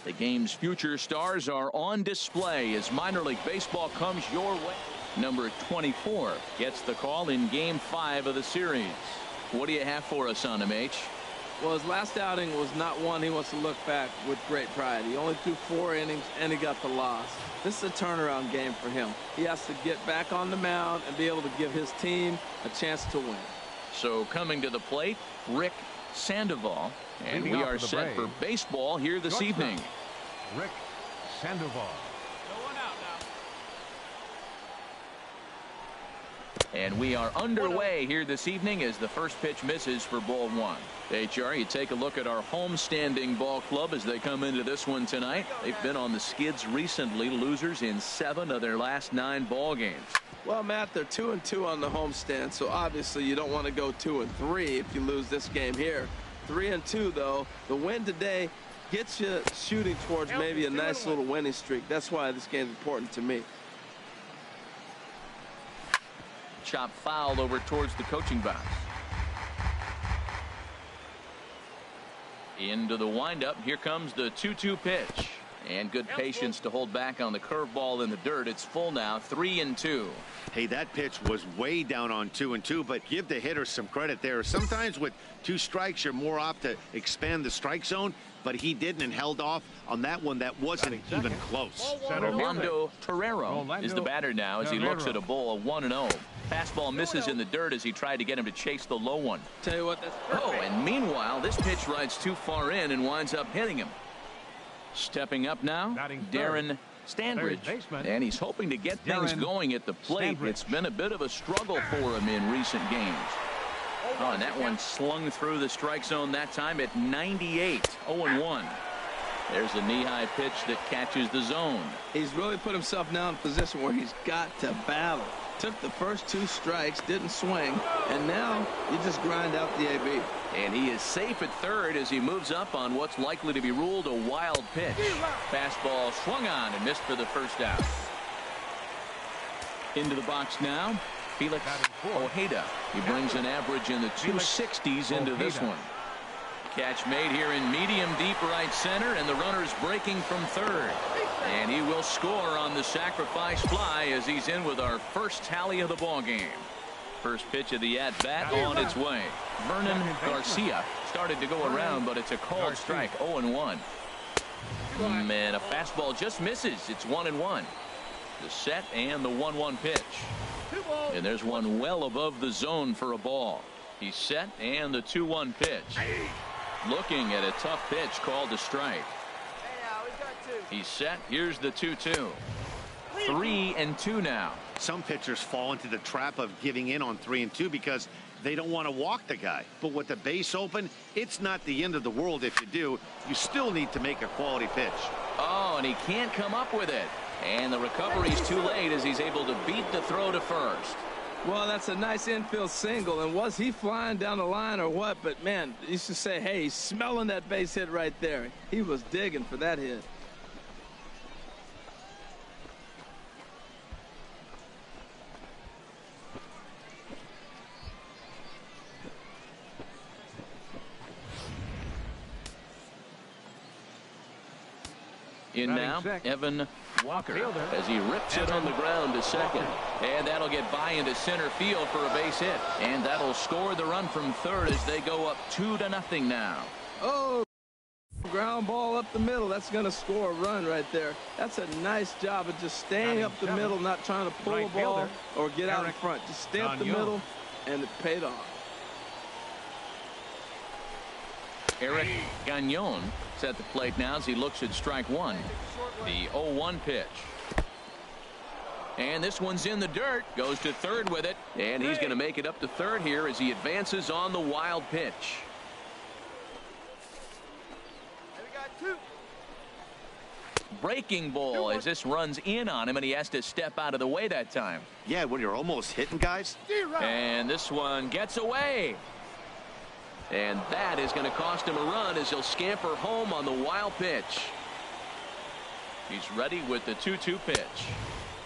The game's future stars are on display as minor league baseball comes your way. Number 24 gets the call in game 5 of the series. What do you have for us on him, H? Well, his last outing was not one he wants to look back with great pride. He only threw 4 innings and he got the loss. This is a turnaround game for him. He has to get back on the mound and be able to give his team a chance to win. So coming to the plate, Rick Sandoval. And we are set for baseball here this evening. Rick Sandoval. And we are underway here this evening as the first pitch misses for ball 1. HR, you take a look at our home-standing ball club as they come into this one tonight. They've been on the skids recently, losers in 7 of their last 9 ball games. Well, Matt, they're 2-2 on the homestand, so obviously you don't want to go 2-3 if you lose this game here. 3-2, though. The win today gets you shooting towards maybe a nice little winning streak. That's why this game is important to me. Chop foul over towards the coaching box. Into the windup. Here comes the 2-2 pitch. And good patience to hold back on the curveball in the dirt. It's full now, 3-2. Hey, that pitch was way down on 2-2, but give the hitter some credit there. Sometimes with 2 strikes, you're more apt to expand the strike zone, but he didn't and held off on that one that wasn't even close. Rolando Torrero is the batter now as he looks at a ball of 1-0. Fastball misses in the dirt as he tried to get him to chase the low one. Tell you what, that's perfect. Oh, and meanwhile, this pitch rides too far in and winds up hitting him. Stepping up now, Darren Standridge, and he's hoping to get things going at the plate. It's been a bit of a struggle for him in recent games. Oh, and that one slung through the strike zone that time at 98, 0-1. There's a knee-high pitch that catches the zone. He's really put himself now in a position where he's got to battle. Took the first 2 strikes, didn't swing, and now you just grind out the AB. And he is safe at third as he moves up on what's likely to be ruled a wild pitch. Fastball swung on and missed for the first out. Into the box now, Felix Ojeda. He brings an average in the 260s into this one. Catch made here in medium deep right center, and the runner's breaking from third. And he will score on the sacrifice fly as he's in with our first tally of the ball game. First pitch of the at-bat on its way. Vernon Garcia started to go around, but it's a called strike, 0-1. And a fastball just misses. It's 1-1. The set and the 1-1 pitch. And there's one well above the zone for a ball. He's set and the 2-1 pitch. Looking at a tough pitch called a strike. He's set. Here's the 2-2. 3-2 now. Some pitchers fall into the trap of giving in on 3-2 because they don't want to walk the guy. But with the base open, it's not the end of the world if you do. You still need to make a quality pitch. Oh, and he can't come up with it. And the recovery's too late as he's able to beat the throw to first. Well, that's a nice infield single, and was he flying down the line or what? But man, you should say, hey, he's smelling that base hit right there. He was digging for that hit. In now, Evan Walker as he rips it on the ground to second. And that'll get by into center field for a base hit. And that'll score the run from third as they go up 2-0 now. Oh, ground ball up the middle. That's going to score a run right there. That's a nice job of just staying up the middle, not trying to pull a ball or get out in front. Just stay up the middle, and it paid off. Eric Gagnon is at the plate now as he looks at strike one. The 0-1 pitch. And this one's in the dirt. Goes to third with it. And he's going to make it up to third here as he advances on the wild pitch. Breaking ball as this runs in on him, and he has to step out of the way that time. Yeah, when you're almost hitting guys. And this one gets away. And that is going to cost him a run as he'll scamper home on the wild pitch. He's ready with the 2-2 pitch.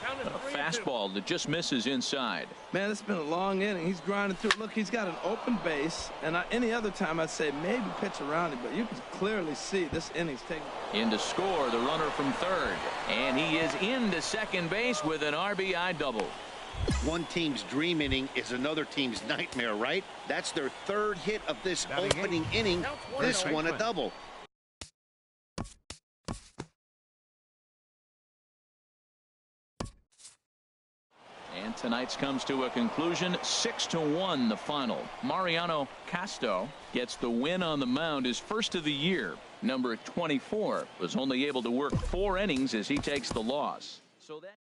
A fastball that just misses inside. Man, it's been a long inning. He's grinding through. Look, he's got an open base, and any other time I'd say maybe pitch around him, but you can clearly see this inning's taking. In to score, the runner from third, and he is into second base with an RBI double. One team's dream inning is another team's nightmare, right? That's their third hit of this opening inning. This one a double. And tonight's comes to a conclusion, 6-1 the final. Mariano Castro gets the win on the mound, his first of the year. Number 24 was only able to work 4 innings as he takes the loss. So that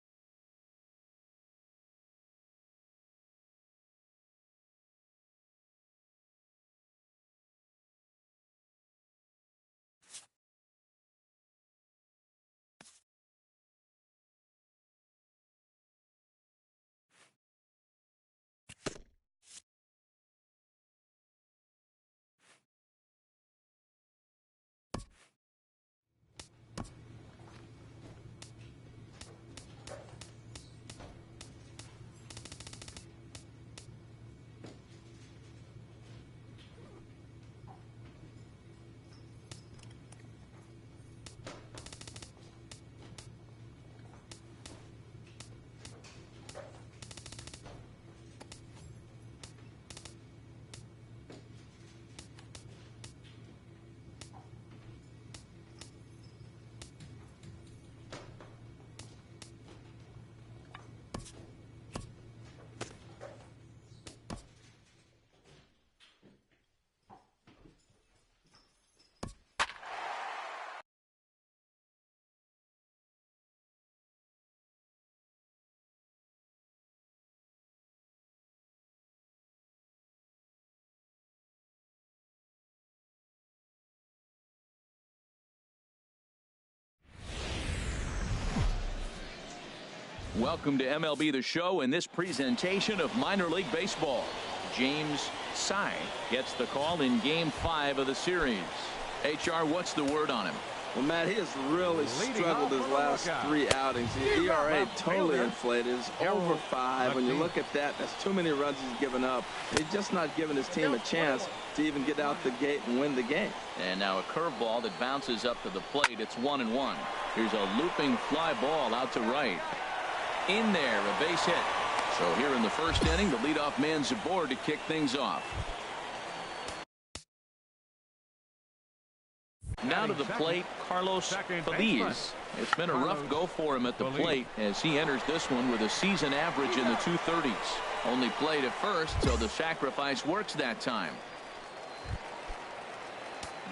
welcome to MLB The Show in this presentation of minor league baseball. James Sy gets the call in game 5 of the series. HR, what's the word on him? Well, Matt, he has really struggled his last 3 outings. The ERA totally inflated. It's over 5. When you look at that, that's too many runs he's given up. He's just not giving his team a chance to even get out the gate and win the game. And now a curveball that bounces up to the plate. It's 1-1. Here's a looping fly ball out to right. In there, a base hit. So here in the first inning, the leadoff man's aboard to kick things off. Now to the plate, Carlos Feliz. It's been a rough go for him at the plate as he enters this one with a season average in the 230s. Only played at first, so the sacrifice works that time.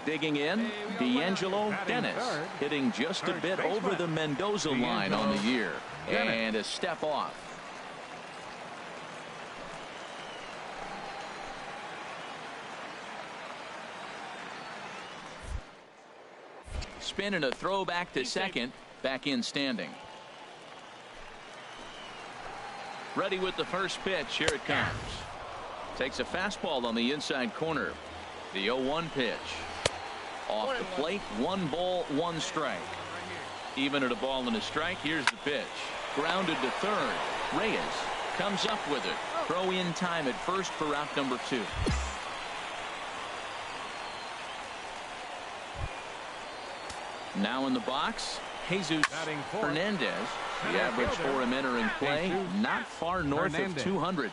Digging in, D'Angelo Dennis, hitting just a bit over the Mendoza line on the year. And a step off. Spin and a throw back to second. Back in standing. Ready with the first pitch. Here it comes. Takes a fastball on the inside corner. The 0-1 pitch. Off the plate. 1 ball, 1 strike. Even at a ball and a strike. Here's the pitch. Grounded to third. Reyes comes up with it. Throw in time at first for out number 2. Now in the box, Jesus Hernandez. The average for him entering play, not far north of 200.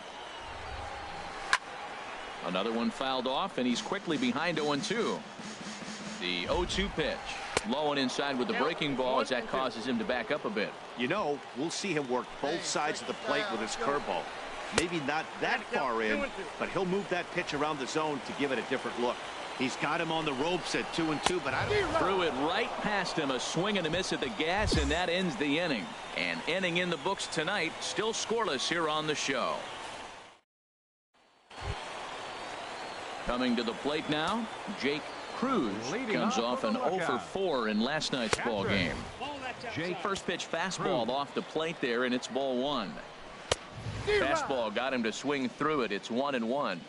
Another one fouled off, and he's quickly behind 0-2. The 0-2 pitch. Low and inside with the breaking ball as that causes him to back up a bit. You know, we'll see him work both sides of the plate with his curveball. Maybe not that far in, but he'll move that pitch around the zone to give it a different look. He's got him on the ropes at 2-2, but I don't. Threw it right past him. A swing and a miss at the gas, and that ends the inning. An inning in the books tonight, still scoreless here on the show. Coming to the plate now, Jake Cruz comes off an 0-for-4 in last night's ball game. First pitch fastball off the plate there, and it's ball 1. Fastball got him to swing through it. It's 1-1.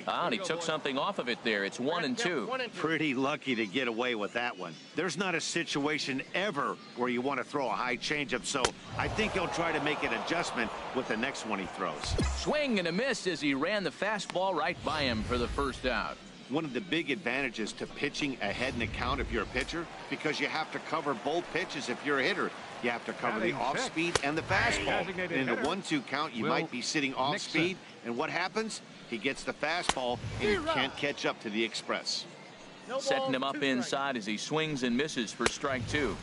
And he took something off of it there. It's 1-2. Pretty lucky to get away with that one. There's not a situation ever where you want to throw a high changeup, so I think he'll try to make an adjustment with the next one he throws. Swing and a miss as he ran the fastball right by him for the first out. One of the big advantages to pitching ahead in the count if you're a pitcher, because you have to cover both pitches if you're a hitter. You have to cover the off-speed and the fastball. And in a 1-2 count, you might be sitting off-speed, and what happens? He gets the fastball, and he can't catch up to the express. Setting him up inside as he swings and misses for strike 2.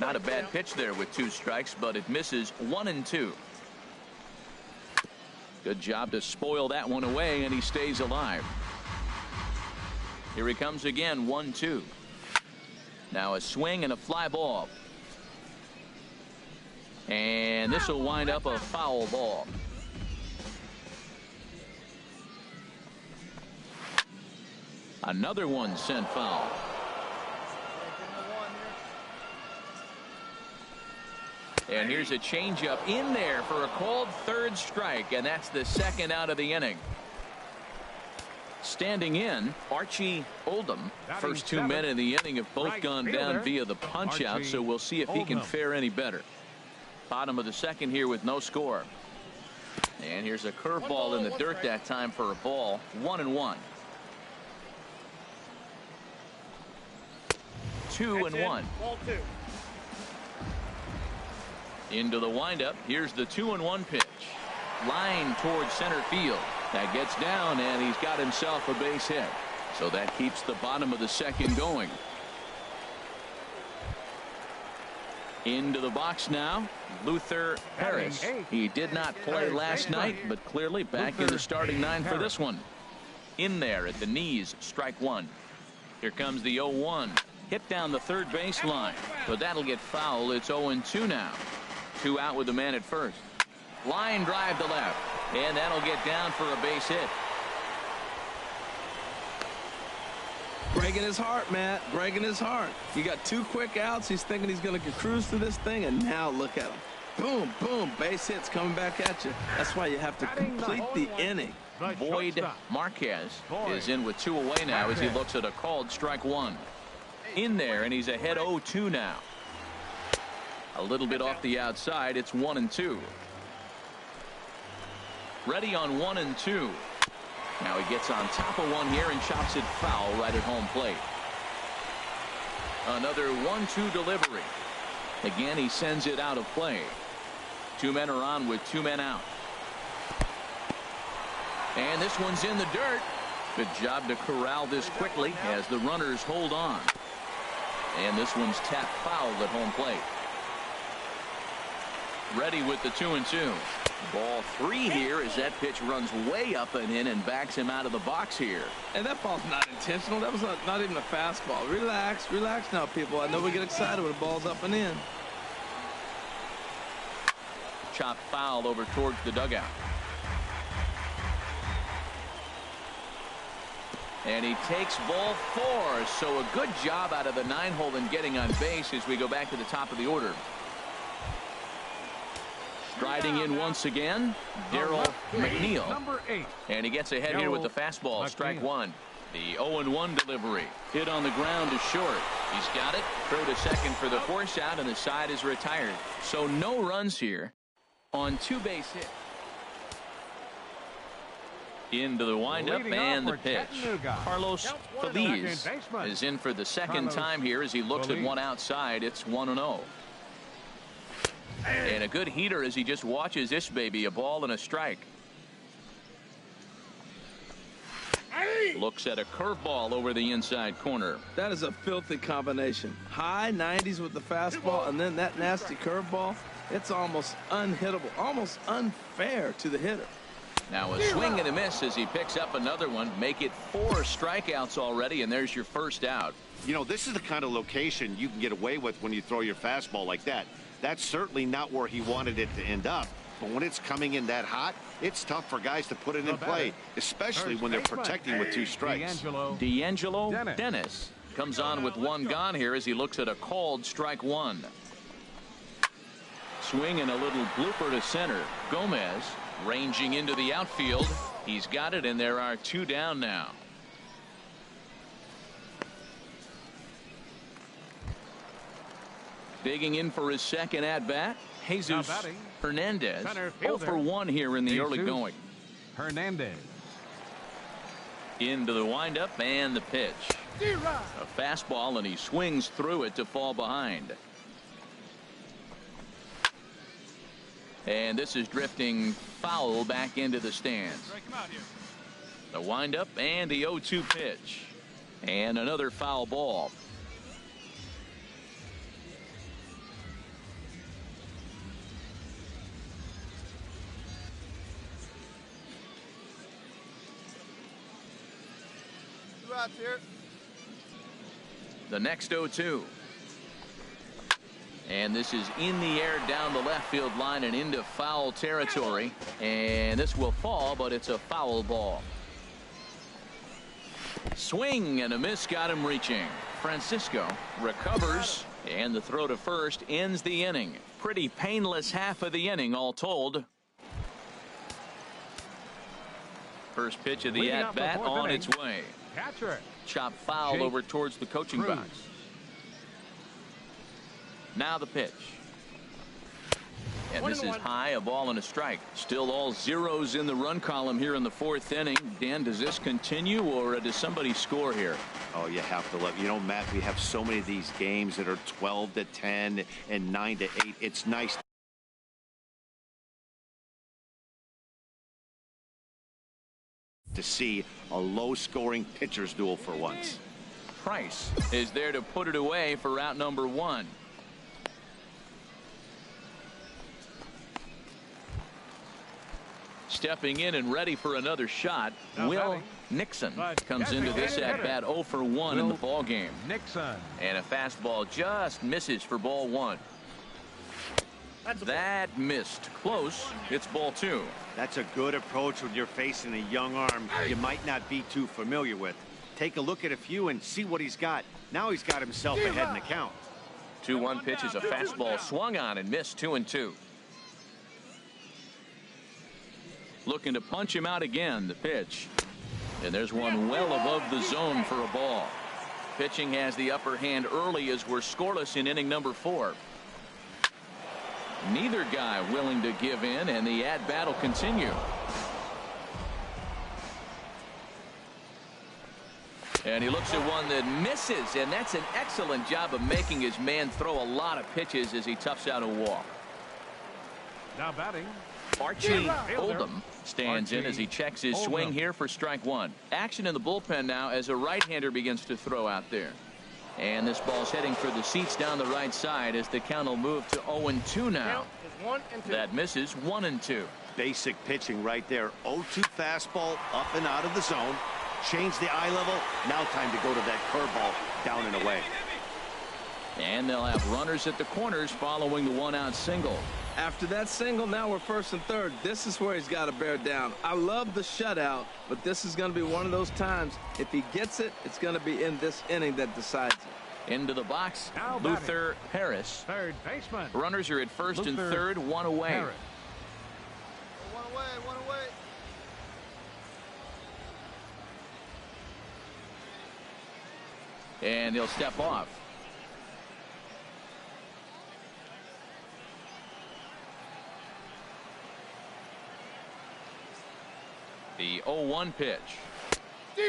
Not a bad pitch there with 2 strikes, but it misses 1-2. Good job to spoil that one away, and he stays alive. Here he comes again, 1-2. Now a swing and a fly ball. And this will wind up a foul ball. Another one sent foul. And here's a changeup in there for a called third strike, and that's the second out of the inning. Standing in, Archie Oldham. First 2 men in the inning have both gone down via the punch out, so we'll see if he can fare any better. Bottom of the second here with no score. And here's a curveball in the dirt that time for a ball. 1-1. 2-1. Into the windup. Here's the 2-1 pitch. Line towards center field. That gets down, and he's got himself a base hit. So that keeps the bottom of the second going. Into the box now, Luther Harris. He did not play last night, but clearly back in the starting 9 for this one. In there at the knees, strike 1. Here comes the 0-1. Hit down the third base line, but that'll get foul. It's 0-2 now. 2 out with the man at first. Line drive to left, and that'll get down for a base hit. Breaking his heart, Matt. Breaking his heart. You got 2 quick outs. He's thinking he's going to cruise through this thing, and now look at him. Boom, boom. Base hits coming back at you. That's why you have to complete the inning. Boyd Marquez is in with 2 away now as he looks at a called strike 1. In there, and he's ahead 0-2 now. A little bit off the outside. It's 1-2. Ready on 1-2. Now he gets on top of one here and chops it foul right at home plate. Another 1-2 delivery. Again, he sends it out of play. 2 men are on with 2 men out. And this one's in the dirt. Good job to corral this quickly as the runners hold on. And this one's tapped foul at home plate. Ready with the 2-2. Ball 3 here as that pitch runs way up and in and backs him out of the box here. And that ball's not intentional. That was not even a fastball. Relax, relax now, people. I know we get excited when the ball's up and in. Chop foul over towards the dugout. And he takes ball 4. So a good job out of the 9-hole in getting on base as we go back to the top of the order. Striding in once again, Darryl McNeil. Number 8. And he gets ahead here with the fastball. Strike 1. The 0-1 delivery. Hit on the ground to short. He's got it. Throw to second for the force out, and the side is retired. So no runs here on 2 base hits. Into the windup and the pitch. Carlos Feliz is in for the second time here as he looks at one outside. It's 1-0. And a good heater as he just watches this baby. A ball and a strike. Looks at a curveball over the inside corner. That is a filthy combination. High 90s with the fastball and then that nasty curveball. It's almost unhittable, almost unfair to the hitter. Now a swing and a miss as he picks up another one. Make it 4 strikeouts already, and there's your first out. You know, this is the kind of location you can get away with when you throw your fastball like that. That's certainly not where he wanted it to end up. But when it's coming in that hot, it's tough for guys to put it in play, especially when they're protecting with 2 strikes. D'Angelo Dennis comes on with 1 gone here as he looks at a called strike 1. Swing and a little blooper to center. Gomez ranging into the outfield. He's got it, and there are 2 down now. Digging in for his second at bat, Jesus Hernandez. 0 for 1 here in the early going. Hernandez. Into the windup and the pitch. A fastball, and he swings through it to fall behind. And this is drifting foul back into the stands. The windup and the 0-2 pitch. And another foul ball. Here. The next 0-2. And this is in the air down the left field line and into foul territory. And this will fall, but it's a foul ball. Swing and a miss got him reaching. Francisco recovers, and the throw to first ends the inning. Pretty painless half of the inning all told. First pitch of the at-bat on its way. Catcher. Chop foul over towards the coaching box. Now the pitch. And this is high, a ball and a strike. Still all zeros in the run column here in the 4th inning. Dan, does this continue, or does somebody score here? Oh, you have to love. You know, Matt, we have so many of these games that are 12-10 and 9-8. It's nice to see a low-scoring pitcher's duel for once. Price is there to put it away for out number 1. Stepping in and ready for another shot, Will Nixon comes into this at bat 0 for 1 in the ball game. Nixon. And a fastball just misses for ball 1. That missed close. It's ball 2. That's a good approach when you're facing a young arm you might not be too familiar with. Take a look at a few and see what he's got. Now he's got himself ahead in the count. 2-1 pitch is a fastball swung on and missed. 2-2. Looking to punch him out again. The pitch. And there's one well above the zone for a ball. Pitching has the upper hand early as we're scoreless in inning number 4. Neither guy willing to give in, and the at-bat will continue. And he looks at one that misses, and that's an excellent job of making his man throw a lot of pitches as he toughs out a walk. Now batting, Archie Oldham stands in as he checks his swing here for strike 1. Action in the bullpen now as a right-hander begins to throw out there. And this ball's heading for the seats down the right side as the count will move to 0-2 now. That misses. 1-2. Basic pitching right there. 0-2 fastball up and out of the zone. Change the eye level. Now time to go to that curveball down and away. And they'll have runners at the corners following the 1-out single. After that single, now we're 1st and 3rd. This is where he's got to bear down. I love the shutout, but this is going to be one of those times. If he gets it, it's going to be in this inning that decides it. Into the box, Luther Harris. third baseman. Runners are at 1st and 3rd, 1 away. Harris. One away. And he'll step off. The 0-1 pitch.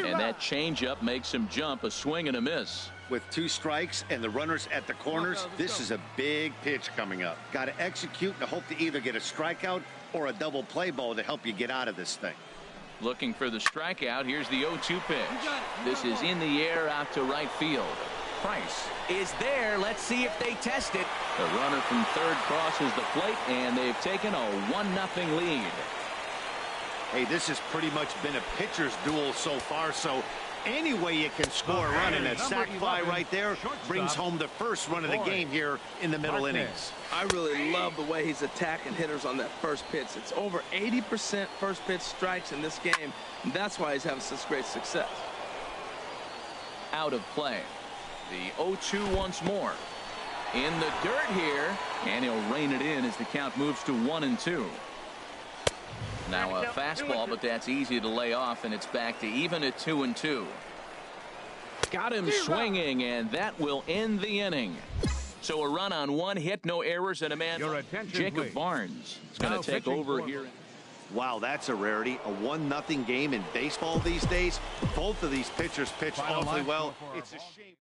And that changeup makes him jump. A swing and a miss. With 2 strikes and the runners at the corners, this is a big pitch coming up. Got to execute and hope to either get a strikeout or a double play ball to help you get out of this thing. Looking for the strikeout. Here's the 0-2 pitch. This is in the air out to right field. Price is there. Let's see if they test it. The runner from 3rd crosses the plate, and they've taken a 1-0 lead. Hey, this has pretty much been a pitcher's duel so far, so any way you can score a run, and that sac fly right there brings home the first run of the game here in the middle innings. I really love the way he's attacking hitters on that first pitch. It's over 80% first pitch strikes in this game, and that's why he's having such great success. Out of play. The 0-2 once more. In the dirt here, and he'll rein it in as the count moves to 1-2. Now a fastball, but that's easy to lay off, and it's back to even at 2-2. Got him swinging, and that will end the inning. So a run on one hit, no errors, and a man. Your attention, Jacob please. Barnes is going Now to take pitching over for- here. Wow, that's a rarity. A 1-0 game in baseball these days. Both of these pitchers pitched Final awfully line well. score for our It's a ball. shame.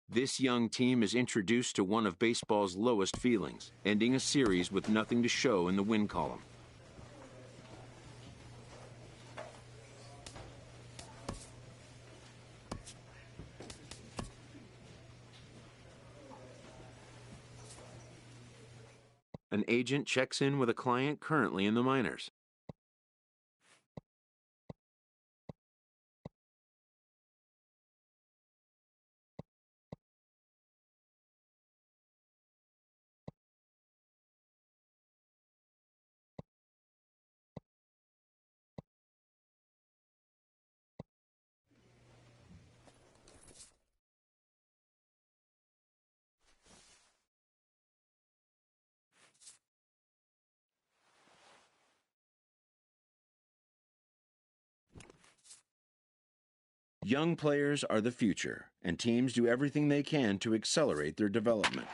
This young team is introduced to one of baseball's lowest feelings, ending a series with nothing to show in the win column. An agent checks in with a client currently in the minors. Young players are the future, and teams do everything they can to accelerate their development.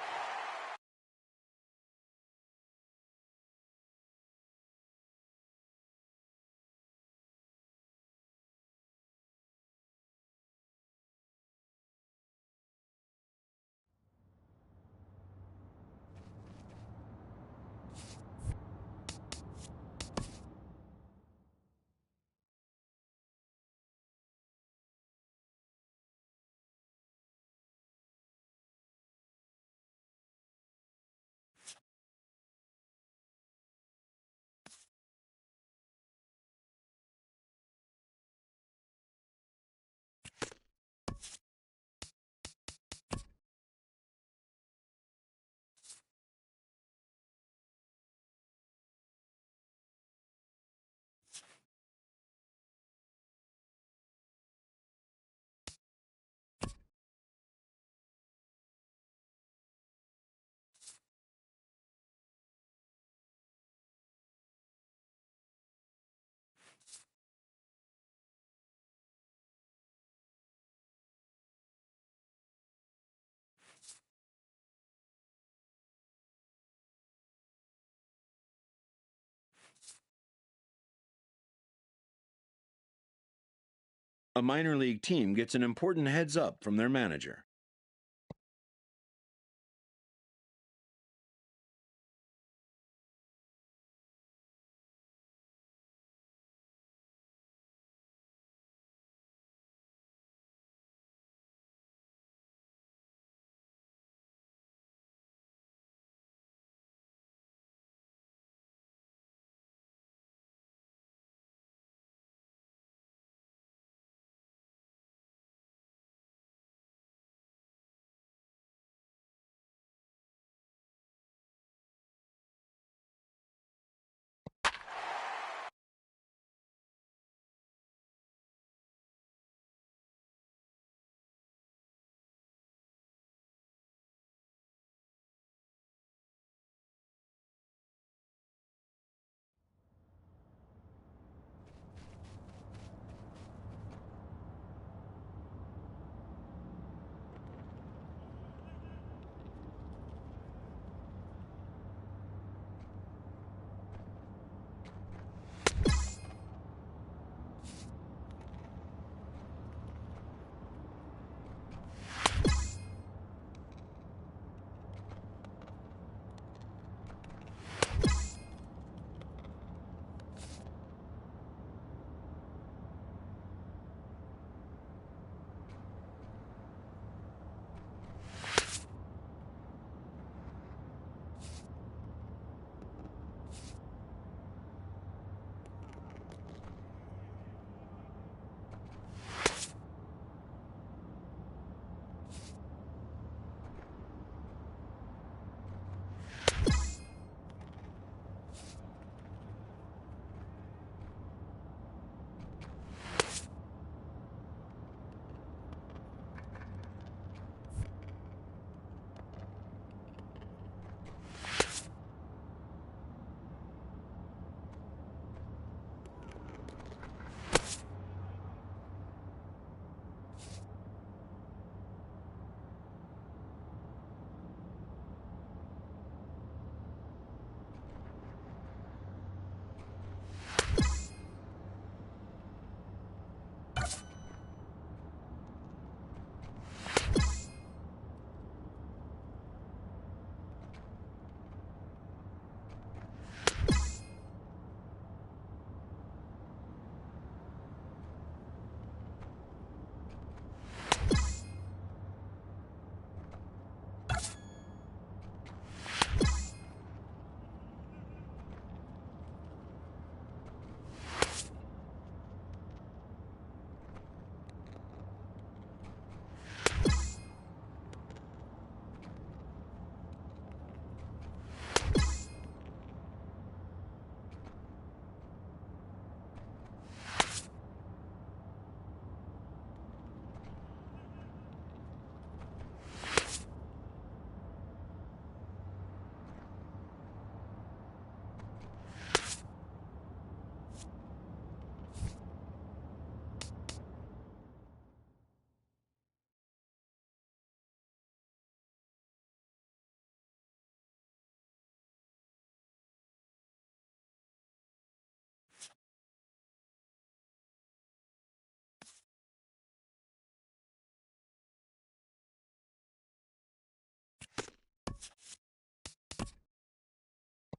A minor league team gets an important heads up from their manager.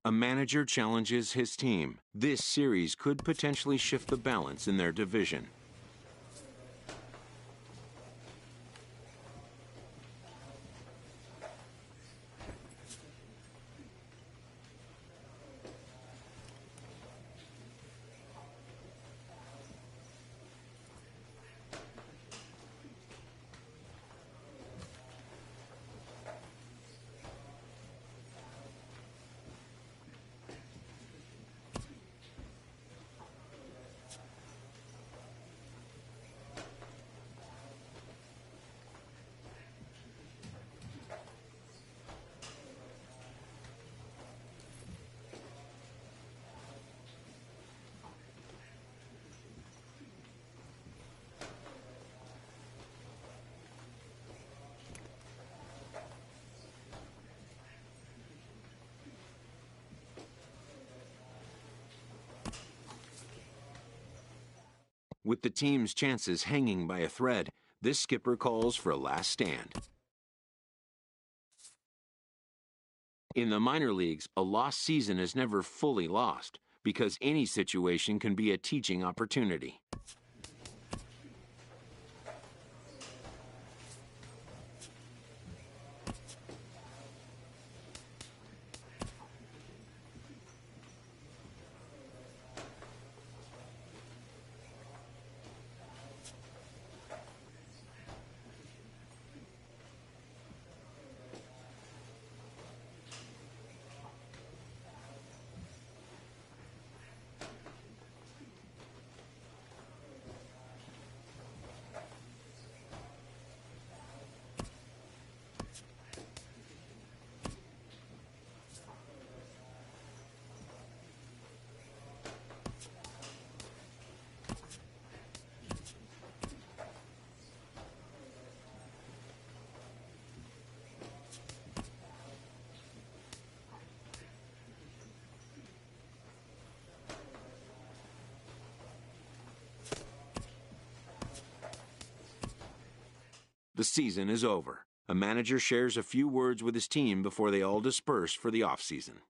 A manager challenges his team. This series could potentially shift the balance in their division. With the team's chances hanging by a thread, this skipper calls for a last stand. In the minor leagues, a lost season is never fully lost because any situation can be a teaching opportunity. The season is over. A manager shares a few words with his team before they all disperse for the offseason.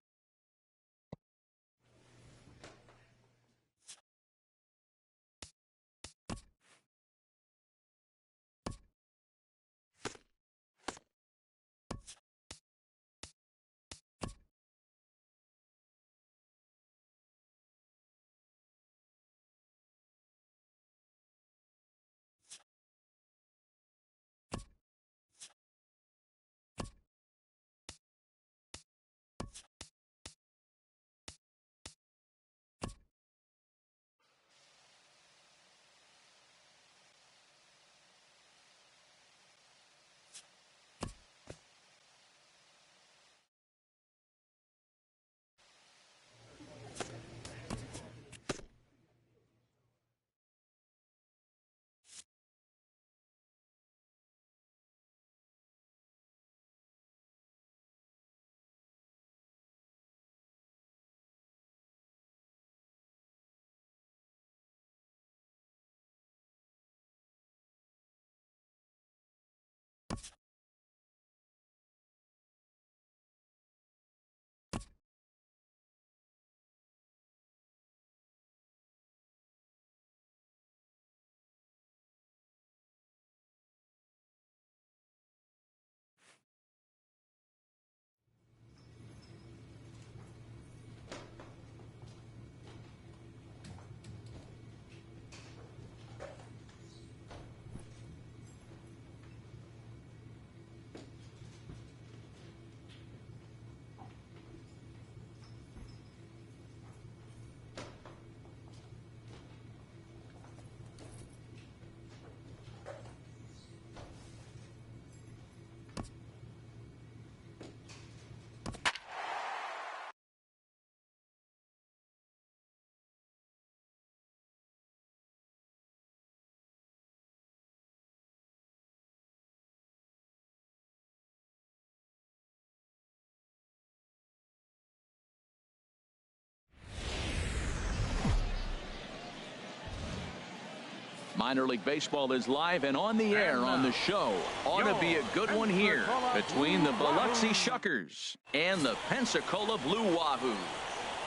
Minor League Baseball is live and on the air on the show. Ought to be a good one here between the Biloxi Shuckers and the Pensacola Blue Wahoo.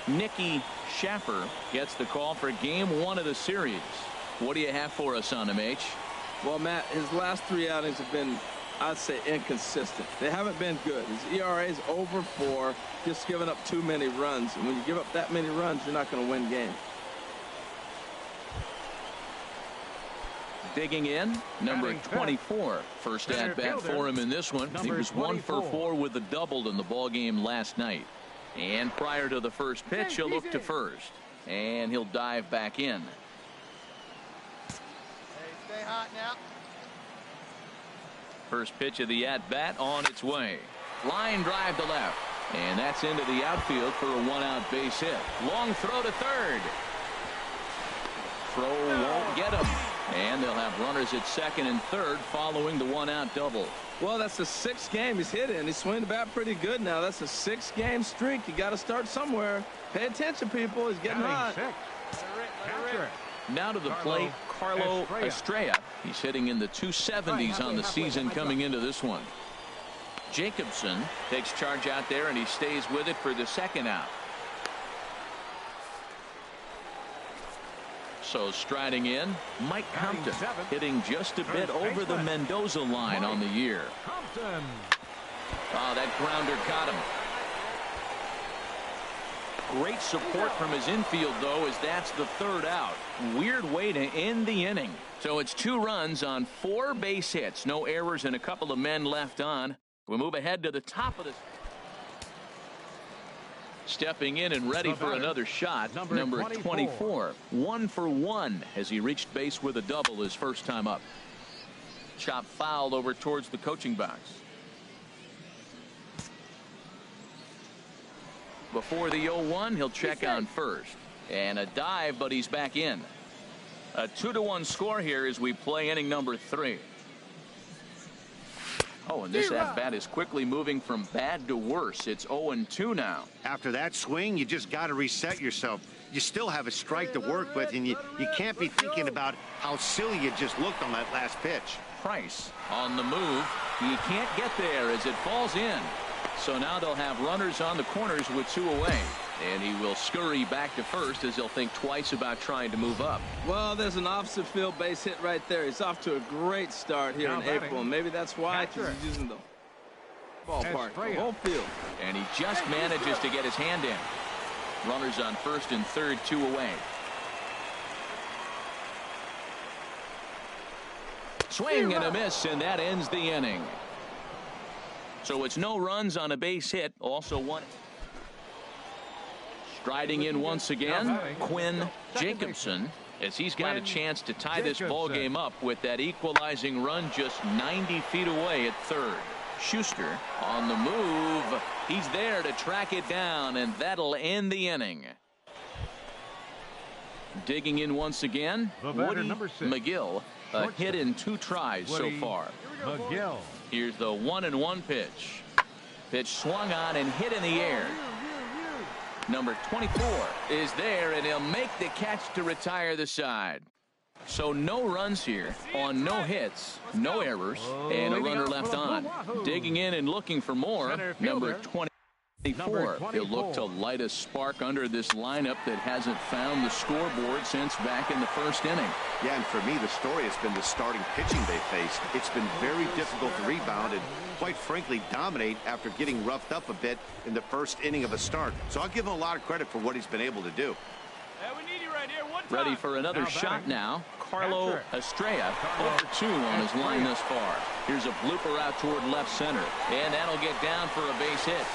Nicky Schaffer gets the call for game 1 of the series. What do you have for us on him, H? Well, Matt, his last 3 outings have been, I'd say, inconsistent. They haven't been good. His ERA is over 4, just giving up too many runs. And when you give up that many runs, you're not going to win games. Digging in, number 24. First at bat for him in this one. He was 1 for 4 with a double in the ball game last night. And prior to the first pitch, he'll look to first. And he'll dive back in. Stay hot now. First pitch of the at bat on its way. Line drive to left. And that's into the outfield for a 1-out base hit. Long throw to third. Throw won't get him. And they'll have runners at second and third following the 1-out double. Well, that's the 6th game he's hit in. He's swinging the bat pretty good now. That's a 6-game streak. You got to start somewhere. Pay attention, people. He's getting hot. Now to the plate, Carlo Estrella. He's hitting in the 270s on the season coming into this one. Jacobson takes charge out there, and he stays with it for the 2nd out. So striding in, Mike Compton, hitting just a bit over the Mendoza line on the year. Oh, that grounder caught him. Great support from his infield, though, as that's the 3rd out. Weird way to end the inning. So it's 2 runs on 4 base hits. No errors and a couple of men left on. We'll move ahead to the top of this. Stepping in and ready for another shot, number 24. 1 for 1 as he reached base with a double his first time up. Chop fouled over towards the coaching box. Before the 0-1, he'll check on first. And a dive, but he's back in. A 2-1 score here as we play inning number 3. Oh, and this at-bat is quickly moving from bad to worse. It's 0-2 now. After that swing, you just got to reset yourself. You still have a strike to work with, and you can't be thinking about how silly you just looked on that last pitch. Price on the move. He can't get there as it falls in. So now they'll have runners on the corners with 2 away. And he will scurry back to first as he'll think twice about trying to move up. Well, there's an opposite field base hit right there. He's off to a great start here in April. And maybe that's why he's using the ballpark, the whole field. And he just manages to get his hand in. Runners on first and third, 2 away. Swing and a miss, and that ends the inning. So it's no runs on a base hit. Also 1. Striding in once again, Quinn Jacobson, as he's got a chance to tie this ball game up with that equalizing run just 90 feet away at third. Schuster on the move. He's there to track it down, and that'll end the inning. Digging in once again, Woody McGill, a hit in 2 tries so far. McGill. Here's the 1-1 pitch. Pitch swung on and hit in the air. Number 24 is there, and he'll make the catch to retire the side. So no runs here on no hits, no errors, and a runner left on. Digging in and looking for more, number 24. He'll look to light a spark under this lineup that hasn't found the scoreboard since back in the first inning. Yeah, and for me, the story has been the starting pitching they faced. It's been very difficult to rebound and, quite frankly, dominate after getting roughed up a bit in the first inning of a start. So I'll give him a lot of credit for what he's been able to do. We need you right here. Ready for another shot now. Carlo Estrella, over 2 on his line thus far. Here's a blooper out toward left center, and that'll get down for a base hit.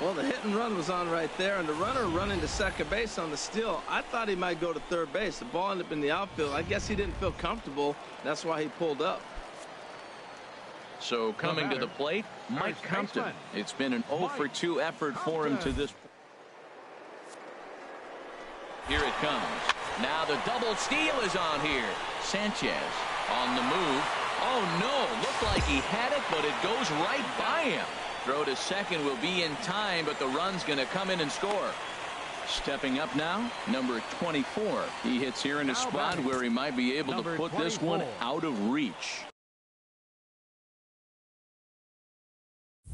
Well, the hit and run was on right there, and the runner running to second base on the steal. I thought he might go to third base. The ball ended up in the outfield. I guess he didn't feel comfortable. That's why he pulled up. So coming to the plate, Mike Compton. It's been an 0 for 2 effort for him to this. Here it comes. Now the double steal is on here. Sanchez on the move. Oh, no. Looked like he had it, but it goes right by him. Throw to second will be in time, but the run's going to come in and score. Stepping up now, number 24. He hits here in a spot where he might be able to put this one out of reach.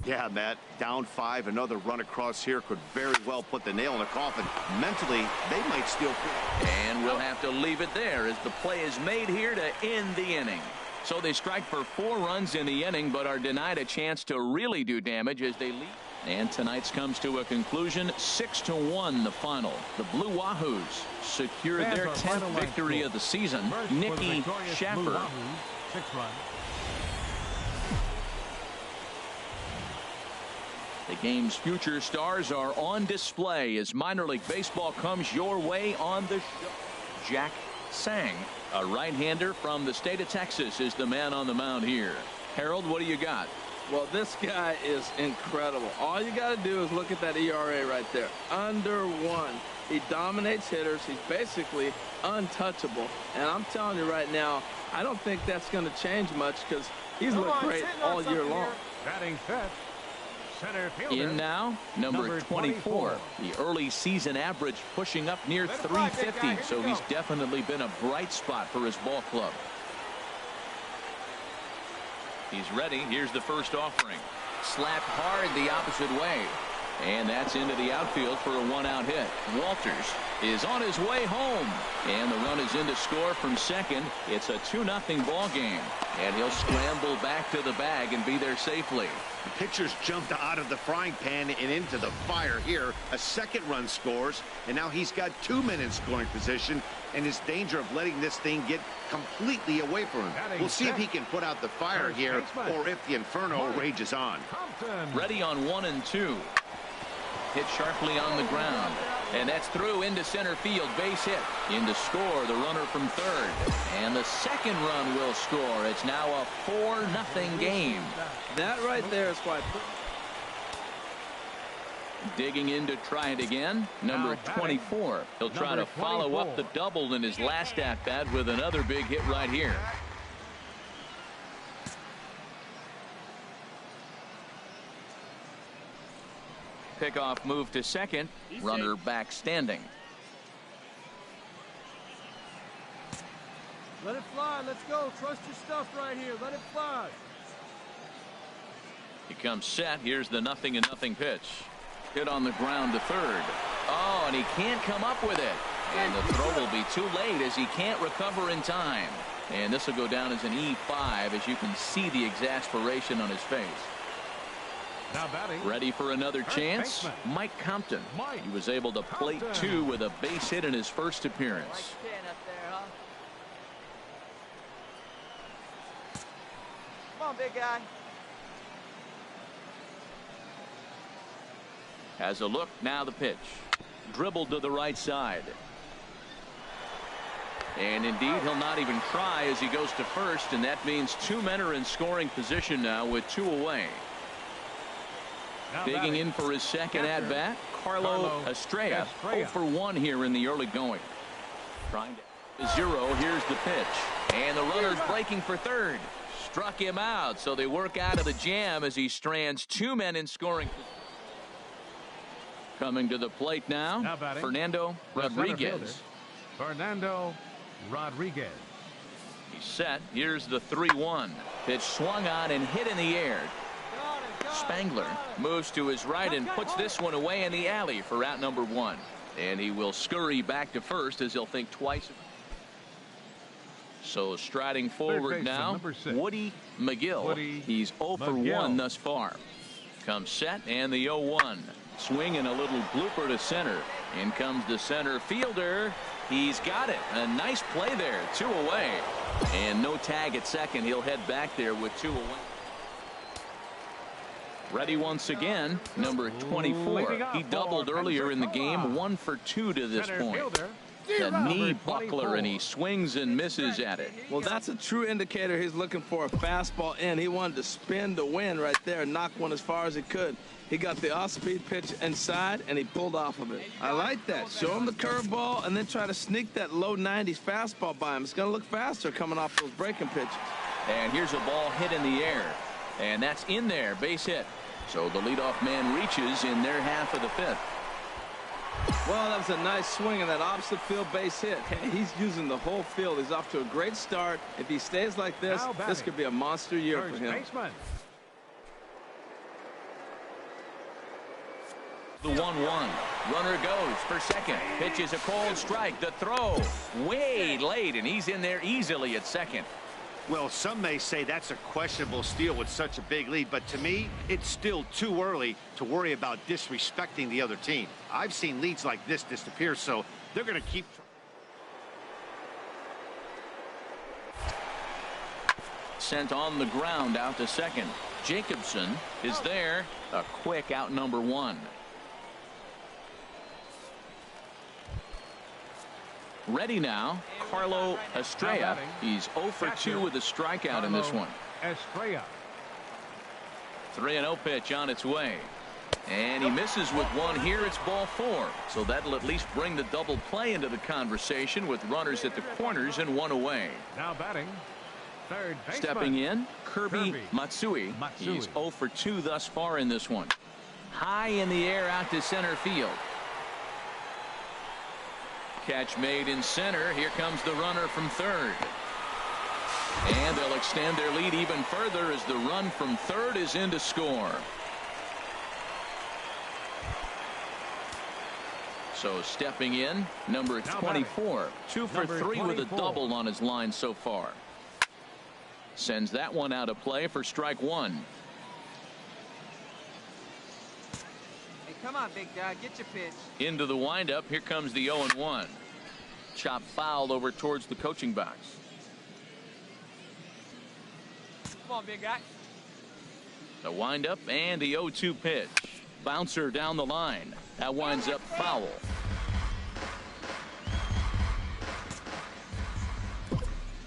Yeah, Matt, down 5, another run across here could very well put the nail in the coffin. Mentally, they might steal. And we'll have to leave it there as the play is made here to end the inning. So they strike for 4 runs in the inning, but are denied a chance to really do damage as they lead. And tonight's comes to a conclusion, 6-1 the final. The Blue Wahoos secured their 10th victory of the season. Nicky Schaffer. 6 runs. The game's future stars are on display as minor league baseball comes your way on the show. Jack Sang, a right-hander from the state of Texas, is the man on the mound here. Harold, what do you got? Well, this guy is incredible. All you got to do is look at that ERA right there. Under 1. He dominates hitters. He's basically untouchable. And I'm telling you right now, I don't think that's going to change much because he's looked great all year long. Batting fifth. Center fielder. In now, number 24. The early season average pushing up near 350, so he's definitely been a bright spot for his ball club. He's ready. Here's the first offering. Slapped hard the opposite way. And that's into the outfield for a 1-out hit. Walters is on his way home. And the run is in to score from second. It's a 2-0 ball game. And he'll scramble back to the bag and be there safely. The pitcher's jumped out of the frying pan and into the fire here. A second run scores, and now he's got 2 men in scoring position, and his danger of letting this thing get completely away from him. We'll see if he can put out the fire here, or if the inferno rages on. Ready on 1 and 2. Hit sharply on the ground. And that's through into center field. Base hit. In to score, the runner from third. And the second run will score. It's now a 4-0 game. That right there is why. Digging in to try it again. Number 24. He'll try to follow up the double in his last at-bat with another big hit right here. Pickoff move to second. Runner back standing. Let it fly. Let's go. Trust your stuff right here. Let it fly. He comes set. Here's the 0-0 pitch. Hit on the ground to third. Oh, and he can't come up with it. And the throw will be too late as he can't recover in time. And this will go down as an E5 as you can see the exasperation on his face. Now batting. Ready for another chance? Baseman. Mike Compton. He was able to plate 2 with a base hit in his first appearance. Come on, big guy. Has a look. Now the pitch. Dribbled to the right side. And indeed, he'll not even try as he goes to first, and that means 2 men are in scoring position now with 2 away. Digging in for his second at-bat, Carlo Estrella. 0 for 1 here in the early going. Trying to 0. Here's the pitch. And the runner's breaking for third. Struck him out, so they work out of the jam as he strands 2 men in scoring. Coming to the plate now Fernando Rodriguez. Fernando Rodriguez. He's set. Here's the 3-1. Pitch swung on and hit in the air. Spangler moves to his right and puts this one away in the alley for out number 1. And he will scurry back to first as he'll think twice. So striding forward now, Woody McGill. He's 0 for 1 thus far. Comes set and the 0-1. Swing and a little blooper to center. In comes the center fielder. He's got it. A nice play there. 2 away. And no tag at second. He'll head back there with 2 away. Ready once again, number 24. He doubled earlier in the game, 1 for 2 to this point. The knee buckler, and he swings and misses at it. Well, that's a true indicator he's looking for a fastball in. He wanted to spin the wind right there and knock one as far as he could. He got the off-speed pitch inside, and he pulled off of it. I like that. Show him the curveball, and then try to sneak that low 90s fastball by him. It's going to look faster coming off those breaking pitches. And here's a ball hit in the air. And that's in there, base hit. So the leadoff man reaches in their half of the 5th. Well, that was a nice swing and that opposite field base hit. Hey, he's using the whole field. He's off to a great start. If he stays like this, this could be a monster year for him. Baseman. The 1-1. Runner goes for second. Pitches a cold strike. The throw way late, and he's in there easily at second. Well, some may say that's a questionable steal with such a big lead, but to me, it's still too early to worry about disrespecting the other team. I've seen leads like this disappear, so they're going to keep. Sent on the ground out to second. Jacobson is there. A quick out number one. Ready now, Carlo Estrella. He's 0 for 2 with a strikeout in this one. Estrella. 3-0 pitch on its way. And he misses with one here. It's ball 4. So that'll at least bring the double play into the conversation with runners at the corners and one away. Now batting, third baseman. Stepping in, Kirby Matsui. He's 0 for 2 thus far in this one. High in the air out to center field. Catch made in center. Here comes the runner from third. And they'll extend their lead even further as the run from third is in to score. So stepping in, number 24. 2 for 3 with a double on his line so far. Sends that one out of play for strike one. Come on, big guy, get your pitch. Into the windup. Here comes the 0-1. Chop foul over towards the coaching box. Come on, big guy. The windup and the 0-2 pitch. Bouncer down the line. That winds up foul.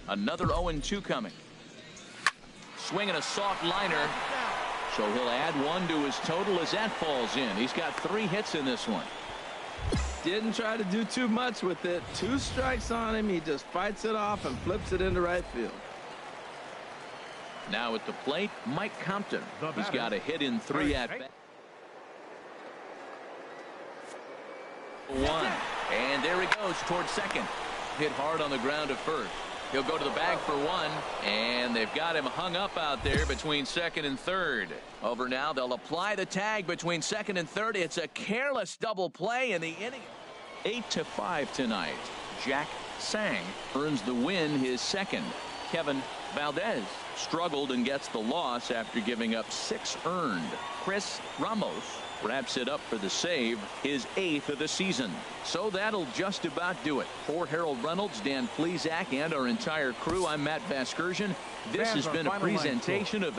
Another 0-2 coming. Swinging a soft liner. So he'll add one to his total as that falls in. He's got 3 hits in this one. Didn't try to do too much with it. 2 strikes on him. He just fights it off and flips it into right field. Now at the plate, Mike Compton. He's got a hit in 3 at bat. 1. And there he goes towards second. Hit hard on the ground at first. He'll go to the bag for 1, and they've got him hung up out there between second and third. Over now, they'll apply the tag between second and third. It's a careless double play in the inning. 8-5 tonight. Jack Sang earns the win, his second. Kevin Valdez struggled and gets the loss after giving up 6 earned. Chris Ramos wraps it up for the save, his 8th of the season. So that'll just about do it. For Harold Reynolds, Dan Plesac, and our entire crew, I'm Matt Vasgersian. This has been a presentation of